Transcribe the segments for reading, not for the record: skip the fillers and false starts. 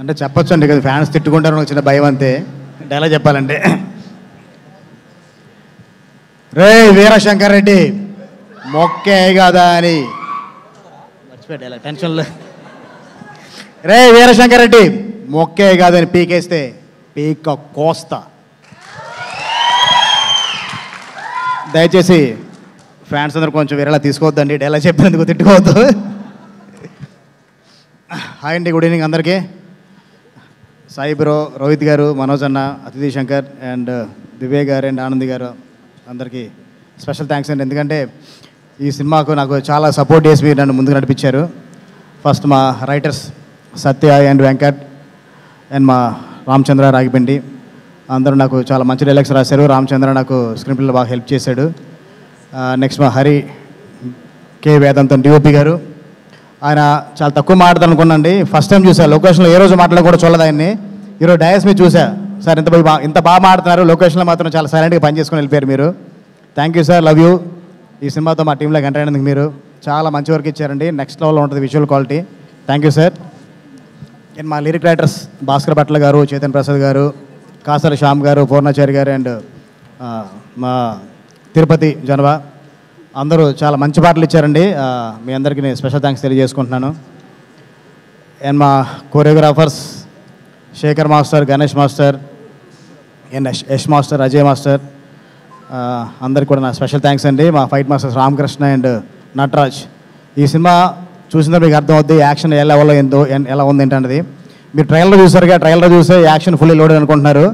అంటే చెప్పొచ్చు అండి కదా, ఫ్యాన్స్ తిట్టుకుంటారు, ఒక చిన్న భయం అంతే. డైలాగ్ చెప్పాలంటే, రే వీరశంకర్ రెడ్డి మొక్కే కదా అని మర్చిపోయా డైలాగ్ టెన్షన్లో. రే వీరశంకర్ రెడ్డి మొక్కే కాదని పీకేస్తే పీక కోస్తా. దయచేసి ఫ్యాన్స్ అందరూ కొంచెం వేరేలా తీసుకోవద్దండి, డైలాగ్ చెప్పినందుకు తిట్టుకోవద్దు. హాయ్ అండి, గుడ్ ఈవినింగ్ అందరికీ. సాయి బ్రో, రోహిత్ గారు, మనోజ్ అన్న, అతిథి శంకర్ అండ్ దివ్య గారు అండ్ ఆనంద్ గారు అందరికీ స్పెషల్ థ్యాంక్స్ అండి. ఎందుకంటే ఈ సినిమాకు నాకు చాలా సపోర్ట్ చేసి మీరు నన్ను ముందుకు నడిపించారు. ఫస్ట్ మా writers Satya and Venkat and మా రామచంద్ర రాగిపిండి అందరూ నాకు చాలా మంచి డైలాగ్స్ రాశారు. రామచంద్ర నాకు స్క్రీన్ ప్లేలో బాగా హెల్ప్ చేశాడు. నెక్స్ట్ మా హరి కే వేదాంతం డిఓపి గారు, ఆయన చాలా తక్కువ మాట్లాడతాను అనుకున్నాండి. ఫస్ట్ టైం చూసా లొకేషన్లో, ఏ రోజు మాట్లాడడం కూడా చూడదు ఆయన్ని. ఈరోజు డయాస్ మీద చూసా, సార్ ఇంత బాగా మాట్లాడుతున్నారు, లొకేషన్లో మాత్రం చాలా సైలెంట్గా పని చేసుకుని వెళ్ళిపోయారు మీరు. Thank you sir, love you. ఈ సినిమాతో మా టీంలోకి ఎంటర్ అయినందుకు మీరు చాలా మంచి వర్క్ ఇచ్చారండి. నెక్స్ట్ లెవెల్లో ఉంటుంది visual quality. Thank you sir. And మా లిరిక్ రైటర్స్ భాస్కర్ భట్ల గారు, చేతన్ ప్రసాద్ గారు, కాసర శ్యామ్ గారు, పూర్ణాచారి గారు అండ్ మా తిరుపతి జనవా అందరూ చాలా మంచి పాటలు ఇచ్చారండి. మీ అందరికీ నేను స్పెషల్ థ్యాంక్స్ తెలియజేసుకుంటున్నాను. అండ్ మా choreographers Shekhar master, Ganesh master and Yash master, Ajay master అందరికి కూడా నా స్పెషల్ థ్యాంక్స్ అండి. మా fight masters Ramakrishna and Nataraj. ఈ సినిమా చూసిన మీకు అర్థం అవుద్ది యాక్షన్ ఏ లెవెల్లో ఎలా ఉంది ఏంటన్నది. మీరు ట్రైలర్ చూసారుగా, ట్రైలర్ చూసే యాక్షన్ ఫుల్లీ లోడెడ్ అనుకుంటున్నారు.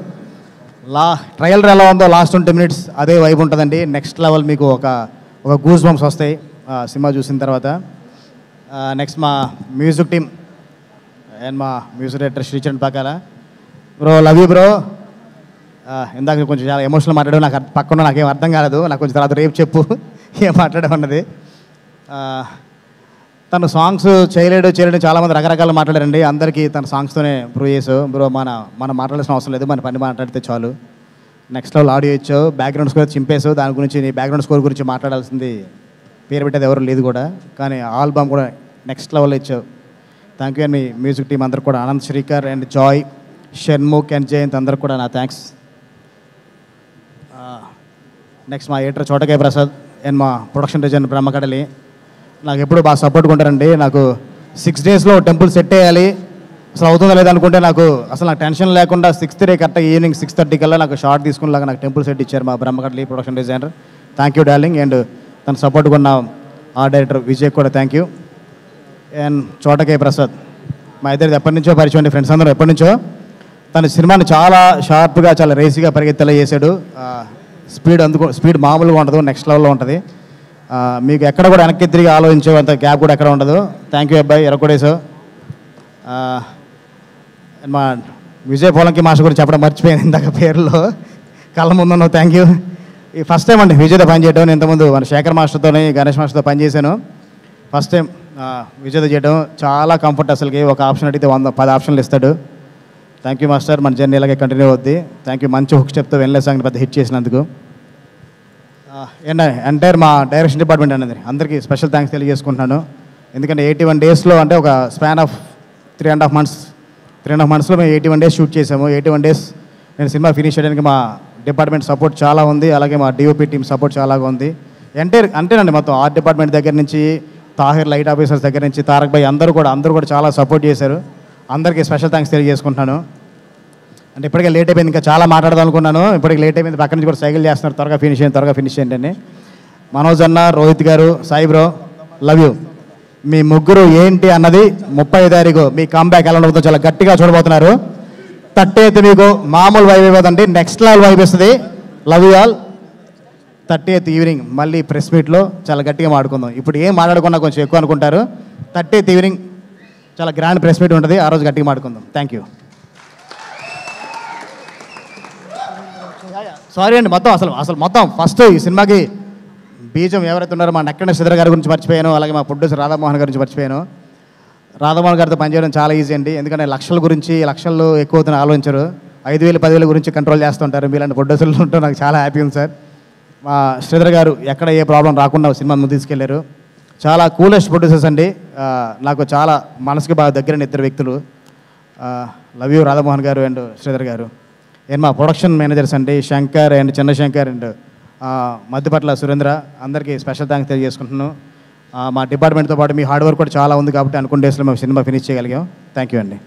ట్రైలర్ ఎలా ఉందో లాస్ట్ 20 minutes అదే వైబ్ ఉంటుందండి. నెక్స్ట్ లెవెల్ మీకు ఒక గూస్ బంప్స్ వస్తాయి సినిమా చూసిన తర్వాత. నెక్స్ట్ మా మ్యూజిక్ టీమ్ అండ్ మా music director Sricharan Pakala. Bro love you bro. ఇందాక కొంచెం చాలా ఎమోషనల్ మాట్లాడావు, నాకు పక్కన నాకేం అర్థం కాలేదు. నాకు కొంచెం తర్వాత రేపు చెప్పు ఏం మాట్లాడామన్నది. తను సాంగ్స్ చేయలేడు చాలామంది రకరకాలు మాట్లాడారండి. అందరికీ తన సాంగ్స్తోనే ప్రూవ్ చేసావు బ్రో. మనం మాట్లాడాల్సిన అవసరం లేదు, మన పని మాట్లాడితే చాలు. నెక్స్ట్ లెవెల్ ఆడియో ఇచ్చావు, బ్యాక్గ్రౌండ్ స్కోర్ చింపేసావు. దాని గురించి నీ బ్యాక్గ్రౌండ్ స్కోర్ గురించి మాట్లాడాల్సింది పేరు పెట్టేది ఎవరు లేదు కూడా, కానీ ఆల్బమ్ కూడా నెక్స్ట్ లెవెల్లో ఇచ్చావు. Thank you. అండ్ మీ మ్యూజిక్ టీం అందరికి కూడా, ఆనంద్ శ్రీకర్ అండ్ జాయ్, షణ్ముఖ్ అండ్ జయంత్ అందరికి కూడా నా థ్యాంక్స్. నెక్స్ట్ మా ఎడిటర్ చోటకాయ ప్రసాద్ అండ్ మా ప్రొడక్షన్ డిజైనర్ బ్రహ్మకడలి నాకు ఎప్పుడు బాగా సపోర్ట్గా ఉంటారండి. నాకు 6 daysలో టెంపుల్ సెట్ అయ్యాలి, అసలు అవుతుందా లేదా అనుకుంటే నాకు టెన్షన్ లేకుండా 6th day కరెక్ట్గా ఈవినింగ్ 6:30 కల్లా నాకు షార్ట్ తీసుకునేలాగా నాకు టెంపుల్ సెట్ ఇచ్చారు మా Brahmakadali production designer. Thank you darling. And తన సపోర్ట్గా ఉన్న ఆర్ట్ డైరెక్టర్ విజయ్ కూడా థ్యాంక్ యూ. అండ్ చోటకాయ ప్రసాద్ మా ఇద్దరిది ఎప్పటి నుంచో పరిచయం అండి, ఫ్రెండ్స్ అందరూ ఎప్పటి నుంచో. తన సినిమాని చాలా షార్ప్గా చాలా రేసీగా పరిగెత్తేలా చేశాడు. స్పీడ్ మామూలుగా ఉండదు, నెక్స్ట్ లెవెల్లో ఉంటుంది. మీకు ఎక్కడ కూడా వెనక్కి తిరిగి ఆలోచించేంత గ్యాప్ కూడా ఎక్కడ ఉండదు. థ్యాంక్ యూ అబ్బాయి, ఎరకొడేసావు. మా విజయ్ పోలంకి మాస్టర్ గురించి చెప్పడం మర్చిపోయాను ఇందాక పేరులో, కళ్ళ ముందు. Thank you. ఈ ఫస్ట్ టైం అండి విజయ్తో పని చేయడం. నేను ఇంతకుముందు మన శేఖర్ మాస్టర్తోని గణేష్ మాస్టర్తో పనిచేశాను. ఫస్ట్ టైం విజయ్తో చేయడం చాలా కంఫర్ట్. అసలుకి ఒక ఆప్షన్ అడిగితే 10 ఆప్షన్లు ఇస్తాడు. థ్యాంక్ యూ మాస్టర్, మన జర్నీ ఇలాగే కంటిన్యూ అవుద్ది. Thank you. మంచి హుక్ స్టెప్తో వెన్లే సాంగ్ పెద్ద హిట్ చేసినందుకు. ఎంటైర్ మా డైరెక్షన్ డిపార్ట్మెంట్ అనేది అందరికీ స్పెషల్ థ్యాంక్స్ తెలియజేసుకుంటున్నాను. ఎందుకంటే 81 daysలో అంటే ఒక స్పాన్ ఆఫ్ 3.5 monthsలో మేము 81 days షూట్ చేసాము. 81 days నేను సినిమా ఫినిష్ చేయడానికి మా డిపార్ట్మెంట్ సపోర్ట్ చాలా ఉంది, అలాగే మా డిఓపి టీమ్ సపోర్ట్ చాలా ఉంది. అంటేనండి మొత్తం ఆర్ట్ డిపార్ట్మెంట్ దగ్గర నుంచి తాహిర్ లైట్ ఆఫీసర్స్ దగ్గర నుంచి తారక్ భాయ్ అందరూ కూడా చాలా సపోర్ట్ చేశారు. అందరికీ స్పెషల్ థ్యాంక్స్ తెలియజేసుకుంటున్నాను. అంటే ఇప్పటికే లేట్ అయిపోయింది, ఇంకా చాలా మాట్లాడదాం అనుకున్నాను. ఇప్పటికి లేట్ అయిపోయింది, పక్క నుంచి కూడా సైకిల్ చేస్తున్నారు, త్వరగా ఫినిష్ చేయండి అని. మనోజ్ అన్న, రోహిత్ గారు, సాయి బ్రో లవ్ యూ. మీ ముగ్గురు ఏంటి అన్నది 30వ తారీఖు మీ కంబ్యాక్ ఎలా ఉండబోతుందో చాలా గట్టిగా చూడబోతున్నారు. 30th మీకు మామూలు వైబ్ అయిపోతుంది, నెక్స్ట్ లెవెల్ వైబ్ ఇస్తుంది. Love you all. 30th evening మళ్ళీ ప్రెస్ మీట్లో చాలా గట్టిగా మాట్లాడుకుందాం. ఇప్పుడు ఏం మాట్లాడుకున్నా కొంచెం ఎక్కువ అనుకుంటారు. 30th ఈవినింగ్ చాలా గ్రాండ్ ప్రెస్ మీట్ ఉంటుంది, ఆ రోజు గట్టిగా మాట్లాడుకుందాం. Thank you. సారీ అండి, మొత్తం ఫస్ట్ ఈ సినిమాకి బీజం ఎవరైతే ఉన్నారో మా నక్కన శ్రీధర్ గారి గురించి మర్చిపోయాను, అలాగే మా ప్రొడ్యూసర్ రాధామోహన్ గారి గురించి మర్చిపోయాను. రాధామోహన్ గారితో పనిచేయడం చాలా ఈజీ అండి, ఎందుకంటే లక్షలు ఎక్కువ అవుతున్న ఆలోచించరు. 5,000 10,000 గురించి కంట్రోల్ చేస్తుంటారు. మీలాంటి ప్రొడ్యూసర్లు ఉంటే నాకు చాలా హ్యాపీ ఉంది సార్. మా శ్రీధర్ గారు ఎక్కడ ఏ ప్రాబ్లం రాకుండా సినిమా ముందు తీసుకెళ్లారు. చాలా కూలెస్ట్ ప్రొడ్యూసర్స్ అండి. నాకు చాలా మనసుకి బాగా దగ్గరైన 2 వ్యక్తులు. లవ్ యూ రాధామోహన్ గారు అండ్ శ్రీధర్ గారు. అండ్ మా ప్రొడక్షన్ మేనేజర్స్ అండి శంకర్ అండ్ చంద్రశంకర్ అండ్ మధ్యపట్ల సురేంద్ర, అందరికీ స్పెషల్ థ్యాంక్స్ తెలియజేసుకుంటున్నాను. మా డిపార్ట్మెంట్తో పాటు మీ హార్డ్ వర్క్ కూడా చాలా ఉంది కాబట్టి అనుకున్న డేస్లో మేము సినిమా ఫినిష్ చేయగలిగాం. థ్యాంక్ యూ అండి.